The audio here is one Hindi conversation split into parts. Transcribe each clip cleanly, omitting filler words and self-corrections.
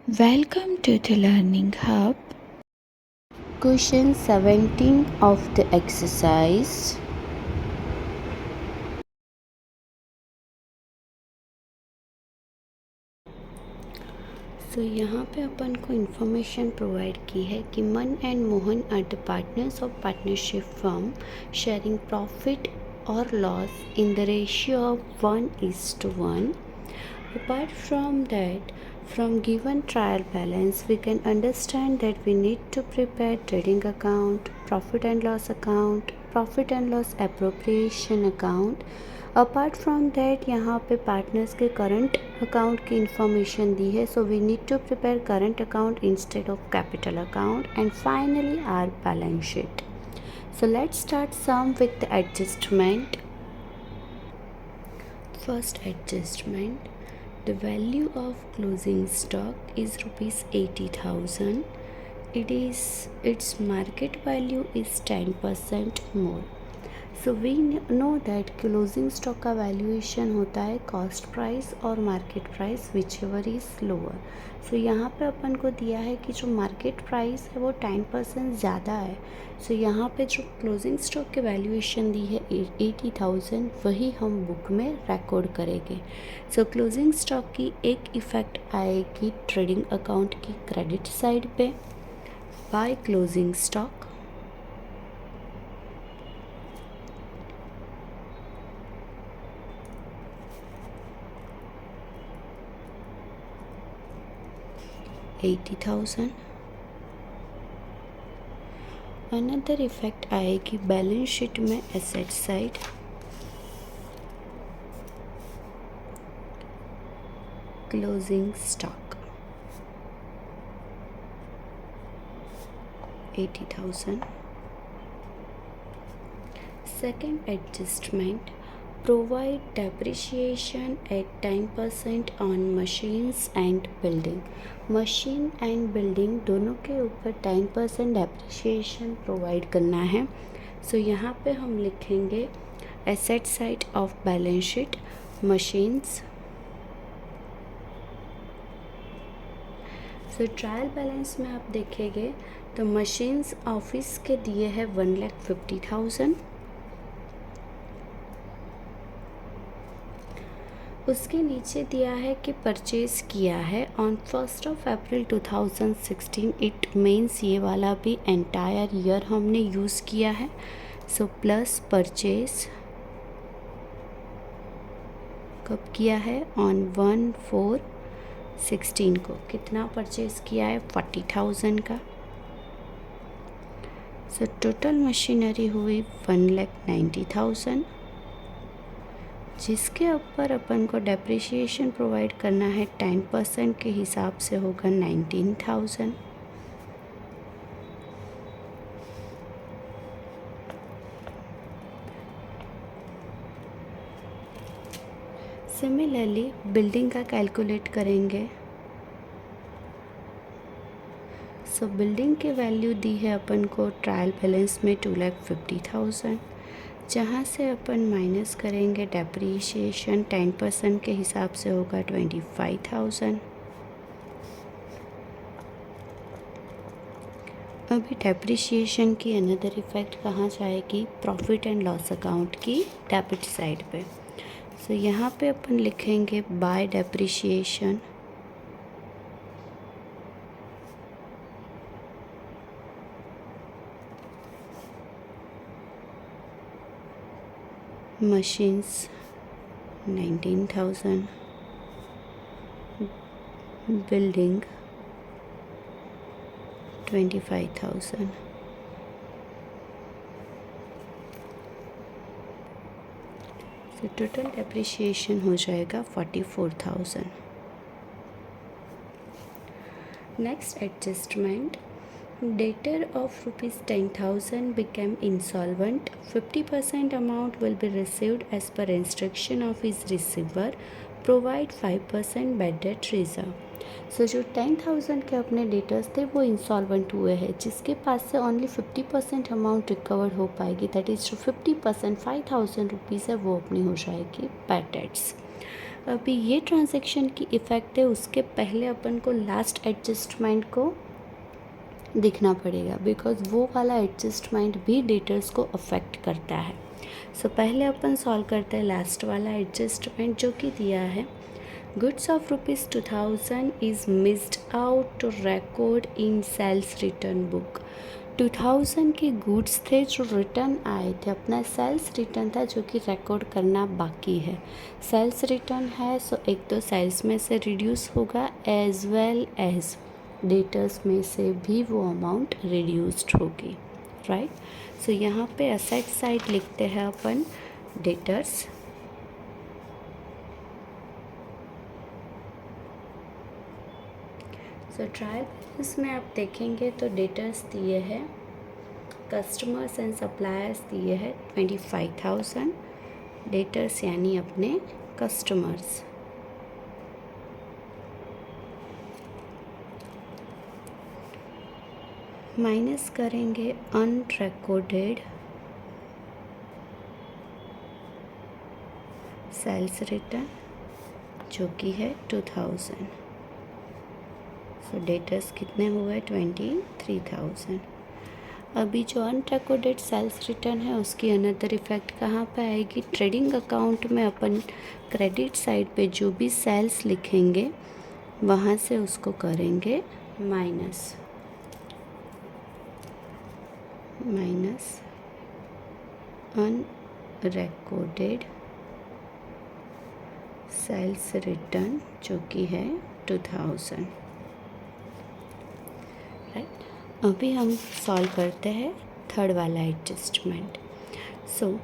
Welcome to the Learning Hub. Question 17 of the exercise. So यहाँ पे अपन को इन्फॉर्मेशन प्रोवाइड की है कि Man and Mohan are the partners of partnership firm sharing profit और loss in the ratio of 1:1. Apart from that, from given trial balance, we can understand that we need to prepare trading account, profit and loss account, profit and loss appropriation account. Apart from that यहाँ पे पार्टनर्स के करंट अकाउंट की इंफॉर्मेशन दी है, so we need to prepare current account instead of capital account and finally our balance sheet. So let's start some with the adjustment. First adjustment, the value of closing stock is rupees 80,000. Its market value is 10% more. So we know that closing stock का वैल्यूएशन होता है कॉस्ट प्राइस और market price whichever is lower. So यहाँ पे अपन को दिया है कि जो मार्केट प्राइस है वो 10% ज़्यादा है. सो यहाँ पे जो क्लोजिंग स्टॉक की वैल्यूएशन दी है 80,000 वही हम बुक में रिकॉर्ड करेंगे. सो क्लोजिंग स्टॉक की एक इफ़ेक्ट आएगी ट्रेडिंग अकाउंट की क्रेडिट साइड पे by closing stock. $80,000. Another effect आएगी बैलेंस शीट में asset side. Closing stock 80,000. Second adjustment, provide depreciation at 10% on machines and building. Machine and building दोनों के ऊपर 10% डेप्रिशिएशन प्रोवाइड करना है. सो यहाँ पे हम लिखेंगे asset side of balance sheet machines. So trial balance में आप देखेंगे तो मशीन्स ऑफिस के दिए हैं 1,50,000. उसके नीचे दिया है कि परचेज़ किया है ऑन 1 अप्रैल 2016. इट मीन्स ये वाला भी एंटायर ईयर हमने यूज़ किया है. सो प्लस परचेज़ कब किया है ऑन 1/4/16 को. कितना परचेज़ किया है 40,000 का. सो टोटल मशीनरी हुई 1,90,000 जिसके ऊपर अपन को डेप्रिशिएशन प्रोवाइड करना है 10% के हिसाब से होगा 19,000. सिमिलरली बिल्डिंग का कैलकुलेट करेंगे. सो बिल्डिंग की वैल्यू दी है अपन को ट्रायल बैलेंस में 2,50,000 जहाँ से अपन माइनस करेंगे डेप्रीशिएशन 10% के हिसाब से होगा 25,000. अभी डेप्रीशिएशन की अनदर इफ़ेक्ट कहाँ जाएगी प्रॉफिट एंड लॉस अकाउंट की डेबिट साइड पे. सो यहाँ पे अपन लिखेंगे बाय डेप्रीशिएशन machines 19,000, building 25,000. तो टोटल डेप्रिशिएशन हो जाएगा 44,000. Next adjustment, debtor of rupees 10,000 became insolvent. 50% amount will be received as per instruction of his receiver. Provide 5% bad debt reserve. सो जो 10,000 के अपने डेटर्स थे वो इंसॉल्वेंट हुए हैं जिसके पास से ओनली 50% अमाउंट रिकवर हो पाएगी. दैट इज़ जो 50% 5,000 रुपीज़ है वो अपनी हो जाएगी बैड डेट्स. अभी ये ट्रांजैक्शन की इफ़ेक्ट है, उसके पहले अपन को लास्ट एडजस्टमेंट को दिखना पड़ेगा, बिकॉज वो वाला एडजस्टमेंट भी डेटर्स को अफेक्ट करता है। सो पहले अपन सॉल्व करते हैं लास्ट वाला एडजस्टमेंट जो कि दिया है, goods of ₹2000 is missed out to record in sales return book. 2000 के गुड्स थे जो रिटर्न आए थे, अपना सेल्स रिटर्न था जो कि रिकॉर्ड करना बाकी है। सेल्स रिटर्न है, सो एक तो सेल्स में से रिड्यूस होगा एज वेल एज डेटर्स में से भी वो अमाउंट रिड्यूस्ड होगी, राइट। सो यहाँ पे असेट साइड लिखते हैं अपन डेटर्स, सो ट्रायल बैलेंस में आप देखेंगे तो डेटर्स दिए हैं, कस्टमर्स एंड सप्लायर्स दिए हैं 25,000, डेटर्स यानी अपने कस्टमर्स। माइनस करेंगे अनरिकॉर्डेड सेल्स रिटर्न जो कि है 2000। सो डेटर्स कितने हुए 23,000। अभी जो अनरिकॉर्डेड सेल्स रिटर्न है उसकी अनदर इफेक्ट कहाँ पे आएगी, ट्रेडिंग अकाउंट में अपन क्रेडिट साइड पे जो भी सेल्स लिखेंगे वहाँ से उसको करेंगे माइनस अनरिकॉर्डेड सेल्स रिटर्न जो कि है 2000, राइट। अभी हम सॉल्व करते हैं थर्ड वाला एडजस्टमेंट। सो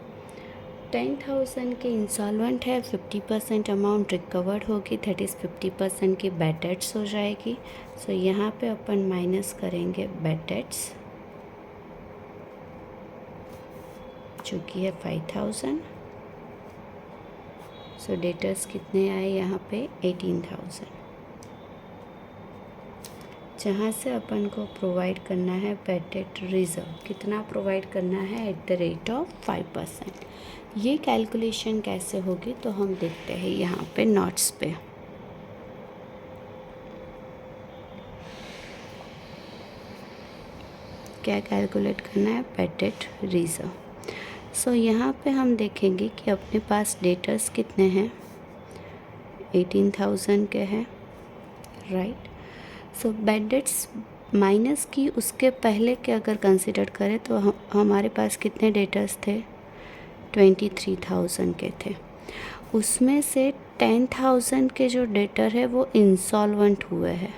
10,000 के इंसॉल्वेंट है, 50% अमाउंट रिकवर्ड होगी, दैट इज़ 50% की बैड डेट्स हो जाएगी। सो यहाँ पे अपन माइनस करेंगे बैड डेट्स जो कि है 5,000। सो डेटर्स कितने आए यहाँ पे 18,000, जहाँ से अपन को प्रोवाइड करना है बैड डेट रिजर्व, कितना प्रोवाइड करना है एट द रेट ऑफ 5%। ये कैलकुलेशन कैसे होगी तो हम देखते हैं यहाँ पे नोट्स पे। क्या कैलकुलेट करना है बैड डेट रिजर्व। सो यहाँ पे हम देखेंगे कि अपने पास डेटर्स कितने हैं 18,000 के हैं, right. So bad debts minus की उसके पहले के अगर कंसिडर करें तो हमारे पास कितने डेटर्स थे 23,000 के थे। उसमें से 10,000 के जो डेटर है वो इंसॉल्वेंट हुए हैं,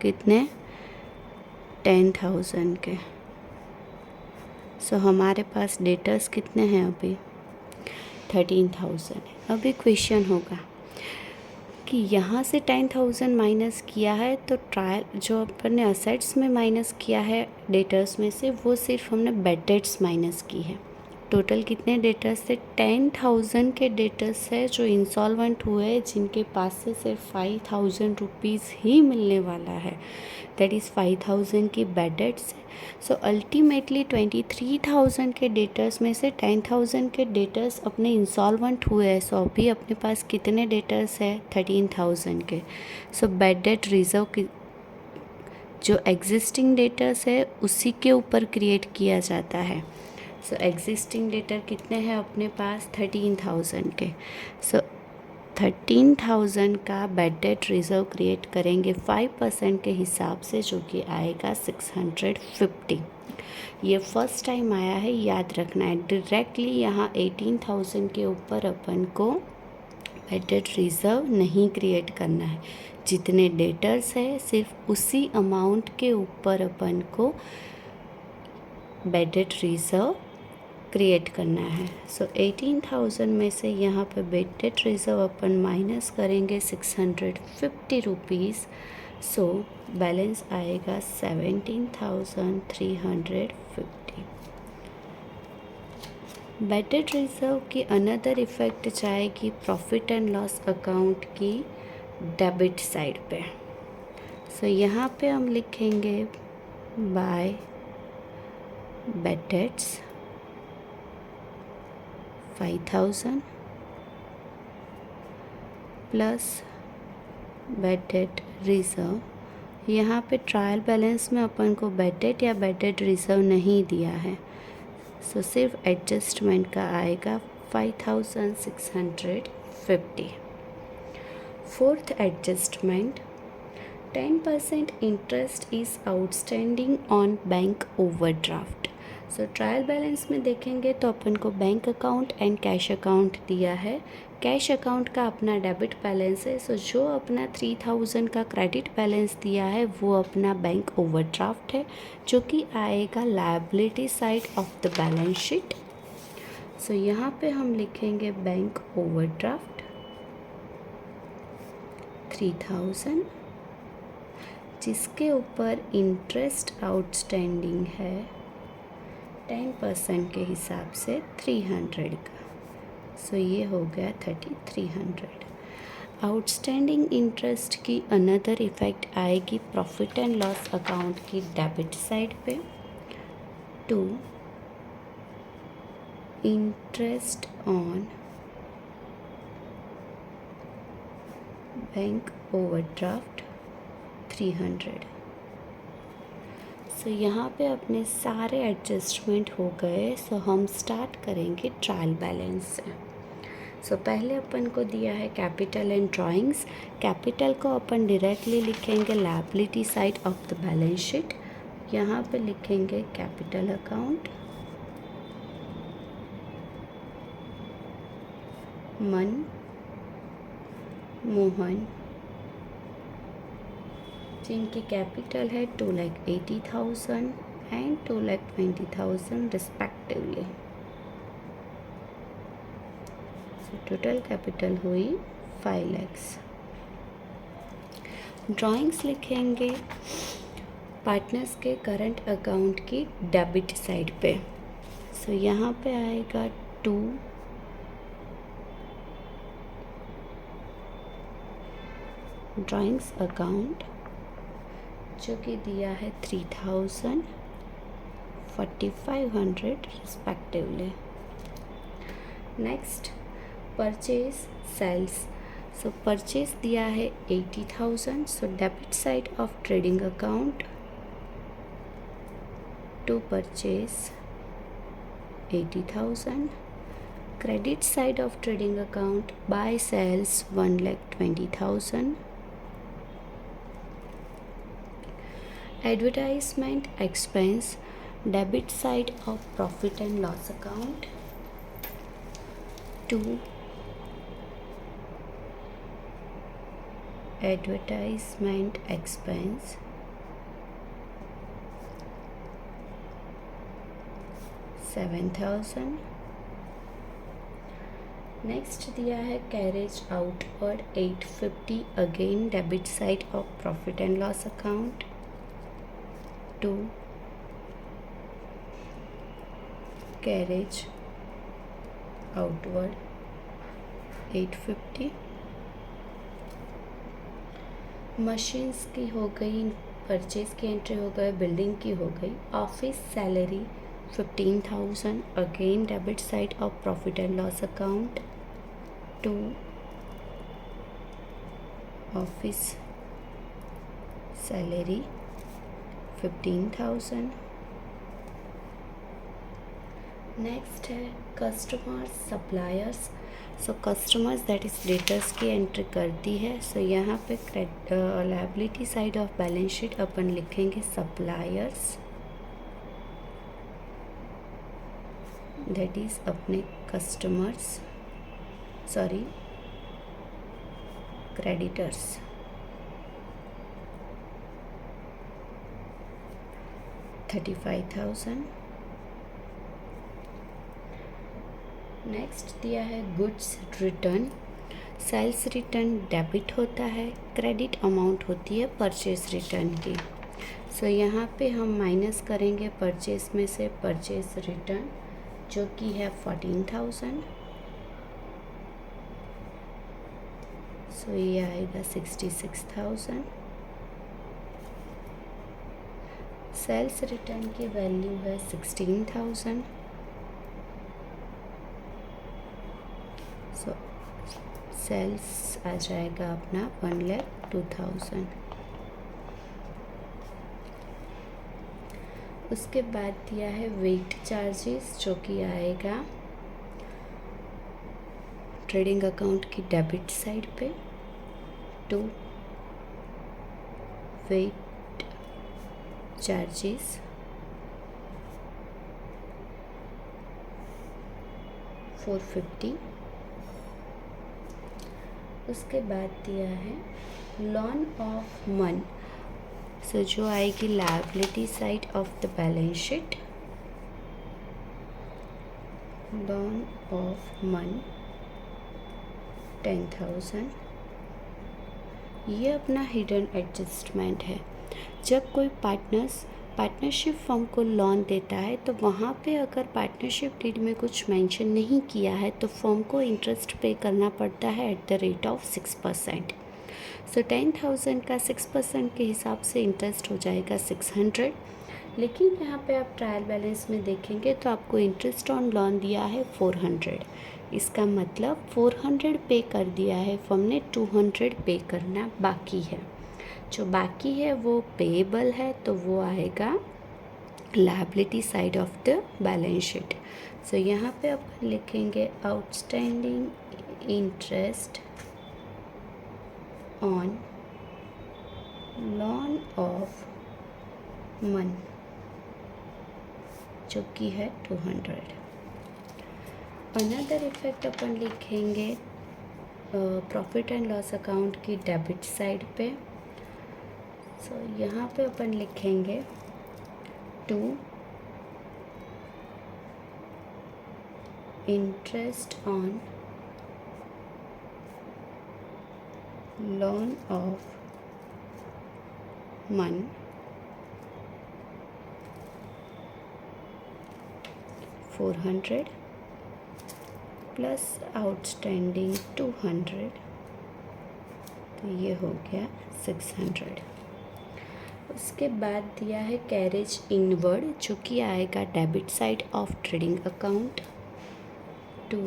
कितने 10,000 के। सो हमारे पास डेटर्स कितने हैं अभी 13,000 है। अभी क्वेश्चन होगा कि यहाँ से 10,000 माइनस किया है तो ट्रायल जो अपन ने असेट्स में माइनस किया है डेटर्स में से वो सिर्फ हमने बैड डेट्स माइनस की है। टोटल कितने डेटर्स थे 10,000 के डेटर्स है जो इंसॉल्वेंट हुए, जिनके पास से सिर्फ 5,000 रुपीज़ ही मिलने वाला है, दैट इज़ 5,000 की बैड डेट्स है। सो अल्टीमेटली 23,000 के डेटर्स में से 10,000 के डेटर्स अपने इंसॉल्वेंट हुए हैं। सो अभी अपने पास कितने डेटर्स है 13,000 के। सो बैड डेट रिजर्व की जो एग्जिस्टिंग डेटर्स है उसी के ऊपर क्रिएट किया जाता है। सो एग्जिस्टिंग डेटर कितने हैं अपने पास 13,000 के। सो 13,000 का बैड डेट रिजर्व क्रिएट करेंगे 5% के हिसाब से, जो कि आएगा 650। ये फर्स्ट टाइम आया है, याद रखना है। डायरेक्टली यहाँ 18,000 के ऊपर अपन को बैड डेट रिजर्व नहीं क्रिएट करना है। जितने डेटर्स है सिर्फ उसी अमाउंट के ऊपर अपन को बैड डेट रिजर्व क्रिएट करना है। सो 18,000 में से यहाँ पे बैड डेट रिजर्व अपन माइनस करेंगे 650 रुपीज़। सो बैलेंस आएगा 17,350। बैड डेट रिजर्व की अनदर इफ़ेक्ट जाएगी प्रॉफिट एंड लॉस अकाउंट की डेबिट साइड पे। सो यहाँ पे हम लिखेंगे by bad debts 5,000 plus bad debt reserve. यहाँ पे ट्रायल बैलेंस में अपन को बैड डेट या बैड डेट रिज़र्व नहीं दिया है, सो सिर्फ एडजस्टमेंट का आएगा 5650। Fourth adjustment, 10% interest is outstanding on bank overdraft. So trial balance में देखेंगे तो अपन को bank account and cash account दिया है। कैश अकाउंट का अपना डेबिट बैलेंस है, सो जो अपना 3000 का क्रेडिट बैलेंस दिया है वो अपना बैंक ओवरड्राफ्ट है, जो कि आएगा liability side of the balance sheet. So यहाँ पे हम लिखेंगे बैंक ओवरड्राफ्ट 3000, जिसके ऊपर इंटरेस्ट आउटस्टैंडिंग है 10% के हिसाब से 300 का। सो ये हो गया 3300। आउटस्टैंडिंग इंटरेस्ट की अनदर इफ़ेक्ट आएगी प्रॉफिट एंड लॉस अकाउंट की डेबिट साइड पे, to interest on bank overdraft 300। So यहाँ पे अपने सारे एडजस्टमेंट हो गए। सो हम स्टार्ट करेंगे ट्रायल बैलेंस से। सो पहले अपन को दिया है कैपिटल एंड ड्राइंग्स। कैपिटल को अपन डायरेक्टली लिखेंगे liability side of the balance sheet. यहाँ पे लिखेंगे कैपिटल अकाउंट, मन मोहन, जिनकी कैपिटल है 2,80,000 and 2,20,000 respectively. So total capital हुई 5 lakhs। ड्राइंग्स लिखेंगे पार्टनर्स के करंट अकाउंट की डेबिट साइड पे। सो यहाँ पे आएगा 2 ड्राइंग्स अकाउंट, जो कि दिया है 3000, 4500 respectively. Next purchase sales. So purchase दिया है 80,000, so debit side of trading account to purchase 80,000, credit side of trading account by sales 1,20,000, advertisement expense debit side of profit and loss account to advertisement expense 7,000। Next दिया है carriage outward 850, again debit side of profit and loss account to carriage outward 850। Machines की हो गई, परचेज की एंट्री हो गई, बिल्डिंग की हो गई। Office salary 15,000, again debit side of profit and loss account to office salary 15,000। Next है customers suppliers. So customers that is debtors की एंट्री कर दी है। सो यहाँ पे liability side of balance sheet अपन लिखेंगे सप्लायर्स, दैट इज अपने कस्टमर्स, सॉरी क्रेडिटर्स। $35,000। नेक्स्ट दिया है goods return. Sales return debit होता है, क्रेडिट अमाउंट होती है परचेज रिटर्न की। सो यहाँ पे हम माइनस करेंगे परचेज में से परचेज रिटर्न, जो कि है 14,000। सो ये आएगा 66,000। सेल्स रिटर्न की वैल्यू है 16,000। सो सेल्स आ जाएगा अपना 1,02,000। उसके बाद दिया है वेट चार्जेस जो कि आएगा ट्रेडिंग अकाउंट की डेबिट साइड पे। 2 वेट चार्जेस 450। उसके बाद दिया है लॉन ऑफ मन, सो जो आएगी liability side of the balance sheet. Lawn of मन 10,000। ये अपना हिडन एडजस्टमेंट है। जब कोई पार्टनरशिप फर्म को लोन देता है तो वहाँ पे अगर पार्टनरशिप डीड में कुछ मेंशन नहीं किया है तो फर्म को इंटरेस्ट पे करना पड़ता है एट द रेट ऑफ 6%। सो 10,000 का 6% के हिसाब से इंटरेस्ट हो जाएगा 600। लेकिन यहाँ पे आप ट्रायल बैलेंस में देखेंगे तो आपको इंटरेस्ट ऑन लोन दिया है 400। इसका मतलब 400 पे कर दिया है फर्म ने, 200 पे करना बाकी है। जो बाकी है वो पेएबल है, तो वो आएगा liability side of the balance sheet. So यहाँ पे अपन लिखेंगे outstanding interest on loan of Man जो कि है 200। अनदर इफेक्ट अपन लिखेंगे प्रॉफिट एंड लॉस अकाउंट की डेबिट साइड पे। सो यहाँ पे अपन लिखेंगे 2 इंटरेस्ट ऑन लोन ऑफ मन 400 प्लस आउटस्टैंडिंग 200, तो ये हो गया 600। उसके बाद दिया है कैरेज इनवर्ड जो कि आएगा debit side of trading account. 2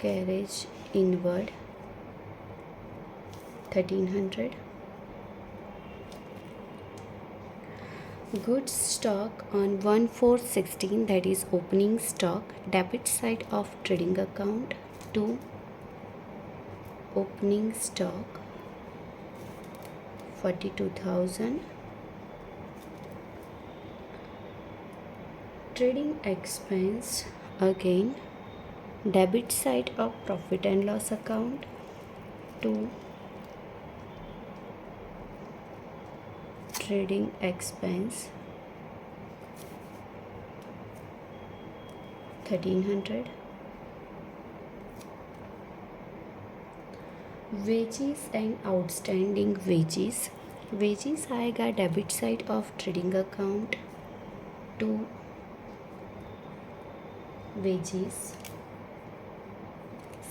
carriage inward 1300। Goods stock on 1/4/16, that is opening stock, debit side of trading account. 2 opening stock 42,000. Trading expense again debit side of profit and loss account. 2 trading expense 1,300. Wages and outstanding wages आएगा debit side of trading account. 2 wages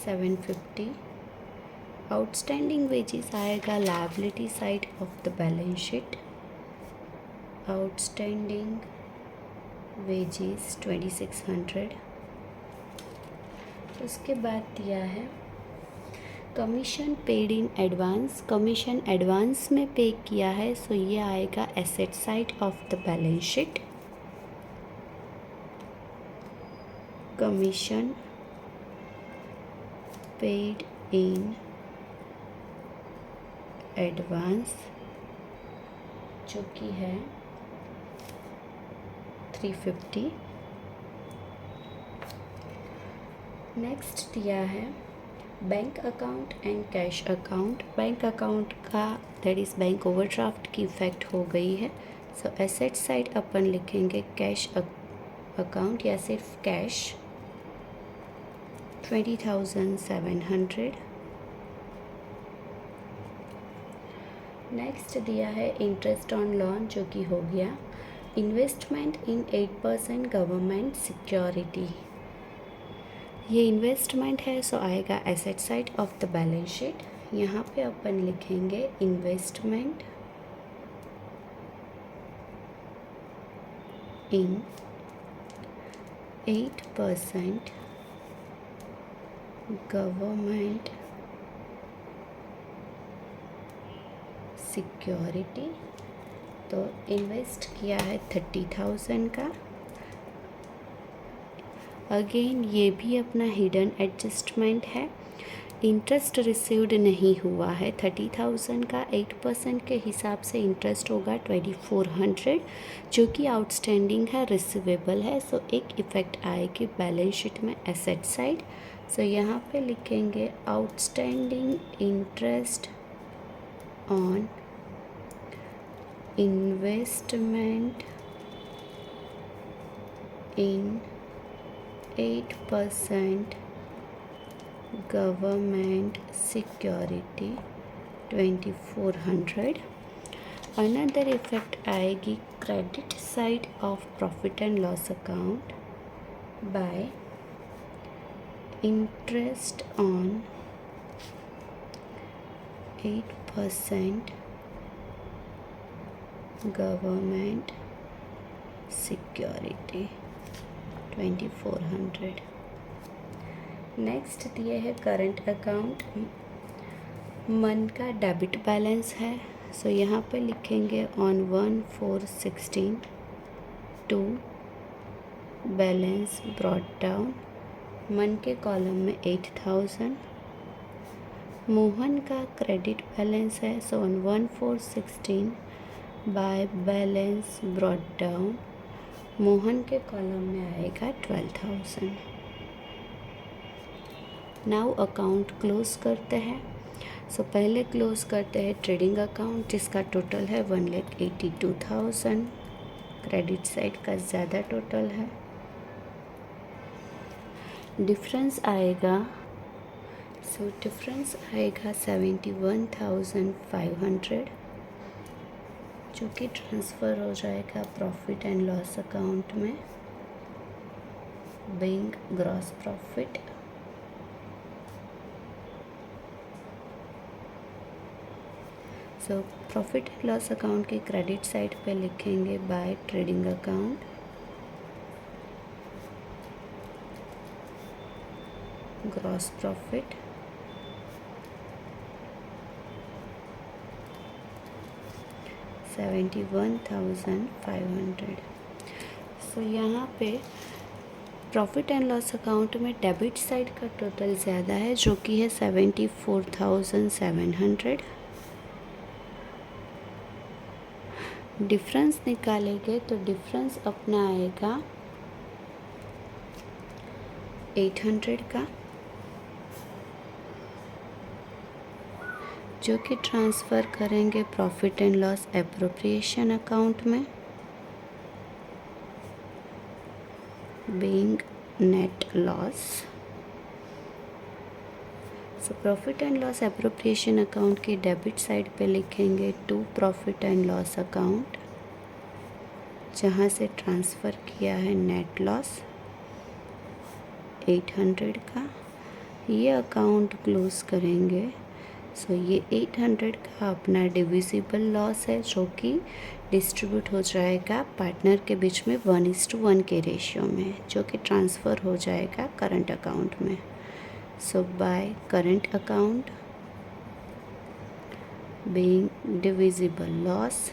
750. Outstanding wages आएगा liability side of the balance sheet. Outstanding wages 2,600। उसके बाद दिया है commission paid in advance, commission advance में पे किया है, सो ये आएगा asset side of the balance sheet. Commission paid in advance जो कि है 350। नेक्स्ट दिया है bank account and cash account. Bank account का दैट इज़ बैंक ओवरड्राफ्ट की इफ़ेक्ट हो गई है, सो एसेट साइड अपन लिखेंगे कैश अकाउंट या सिर्फ कैश 20,700। नेक्स्ट दिया है इंटरेस्ट ऑन लोन जो कि हो गया इन्वेस्टमेंट इन 8% गवर्नमेंट सिक्योरिटी। ये इन्वेस्टमेंट है, सो आएगा asset side of the balance sheet. यहाँ पे अपन लिखेंगे इन्वेस्टमेंट इन 8% गवर्नमेंट सिक्योरिटी, तो इन्वेस्ट किया है 30,000 का। अगेन ये भी अपना हिडन एडजस्टमेंट है। इंटरेस्ट रिसीव्ड नहीं हुआ है 30,000 का, 8% के हिसाब से इंटरेस्ट होगा 2400, जो कि आउटस्टैंडिंग है, रिसीवेबल है। सो एक इफ़ेक्ट आएगी बैलेंस शीट में एसेट साइड। सो यहाँ पे लिखेंगे outstanding interest on investment in 8% government security 2400। Another effect आएगी credit side of profit and loss account by interest on 8% government security 2400। Next दिए है करंट अकाउंट। मन का डेबिट बैलेंस है, सो यहाँ पे लिखेंगे on 1/4/16 to balance brought down. मन के कॉलम में 8,000। मोहन का क्रेडिट बैलेंस है, so on 1/4/16 by balance brought down, Mohan के कॉलम में आएगा 12,000। नाउ अकाउंट क्लोज करते हैं। सो पहले क्लोज करते हैं ट्रेडिंग अकाउंट, जिसका टोटल है 1,82,000। क्रेडिट साइड का ज़्यादा टोटल है। डिफरेंस आएगा, सो डिफरेंस आएगा 71,500, जो कि ट्रांसफ़र हो जाएगा प्रॉफिट एंड लॉस अकाउंट में, being gross profit. So profit and loss account के क्रेडिट साइड पे लिखेंगे by trading account, gross profit, $71,500। So यहाँ पे प्रॉफिट एंड लॉस अकाउंट में डेबिट साइड का टोटल ज़्यादा है, जो कि है 74,700। डिफरेंस निकालेंगे तो डिफरेंस अपना आएगा 800 का, जो कि ट्रांसफ़र करेंगे profit and loss appropriation account में, being net loss. So profit and loss appropriation account की डेबिट साइड पे लिखेंगे to profit and loss account, जहाँ से ट्रांसफ़र किया है नेट लॉस 800 का। ये अकाउंट क्लोज करेंगे। सो ये 800 का अपना डिविजिबल लॉस है, जो कि डिस्ट्रीब्यूट हो जाएगा पार्टनर के बीच में 1:1 के रेशियो में, जो कि ट्रांसफ़र हो जाएगा करंट अकाउंट में। So by current account being divisible loss,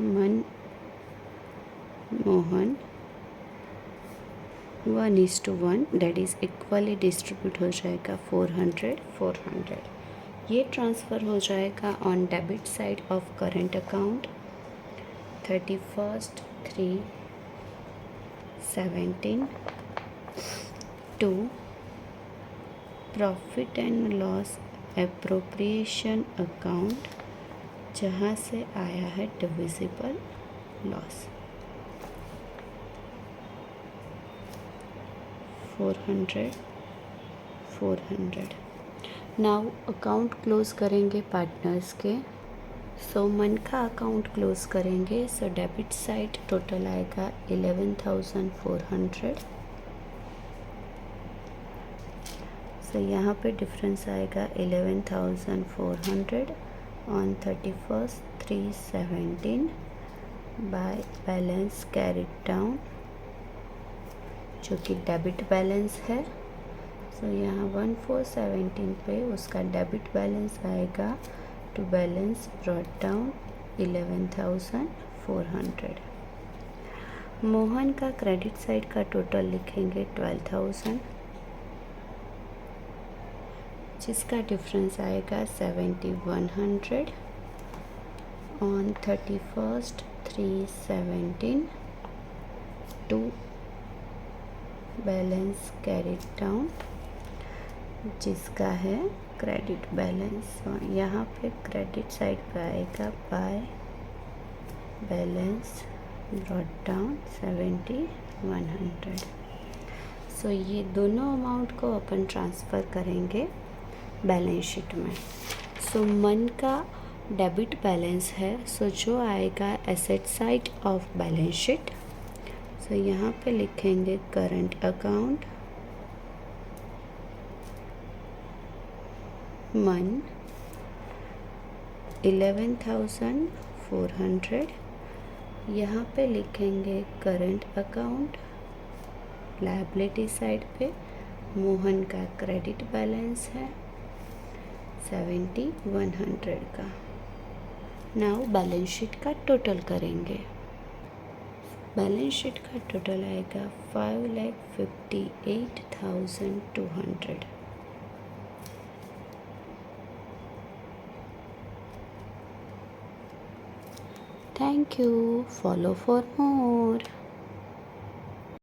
Mohan 1:1, that is equally distribute हो जाएगा 400। ये ट्रांसफ़र हो जाएगा on debit side of current account 31/3/17 to profit and loss appropriation account, जहाँ से आया है divisible loss 400। Now account close करेंगे पार्टनर्स के। सो मन का अकाउंट क्लोज करेंगे। सो डेबिट साइड टोटल आएगा 11,400। सो यहाँ पे डिफरेंस आएगा 11,400 on 31/3/17 by balance carried down जो कि डेबिट बैलेंस है। सो यहाँ 1417 पे उसका डेबिट बैलेंस आएगा to balance brought down 11,400। Mohan का क्रेडिट साइड का टोटल लिखेंगे 12,000, जिसका डिफरेंस आएगा 7,100 on 31st 3/17 to balance carried down, जिसका है क्रेडिट बैलेंस। यहाँ पे क्रेडिट साइड पे आएगा बाय बैलेंस ब्रॉट डाउन 7,100। सो ये दोनों अमाउंट को अपन ट्रांसफ़र करेंगे बैलेंस शीट में। सो मन का डेबिट बैलेंस है, सो जो आएगा asset side of balance sheet. So यहाँ पे लिखेंगे करंट अकाउंट मन 11,400। यहाँ पे लिखेंगे करंट अकाउंट लायबिलिटी साइड पे मोहन का क्रेडिट बैलेंस है 7,100 का। नाउ बैलेंस शीट का टोटल करेंगे। बैलेंस शीट का टोटल आएगा 5,58,200। Thank you. Follow for more.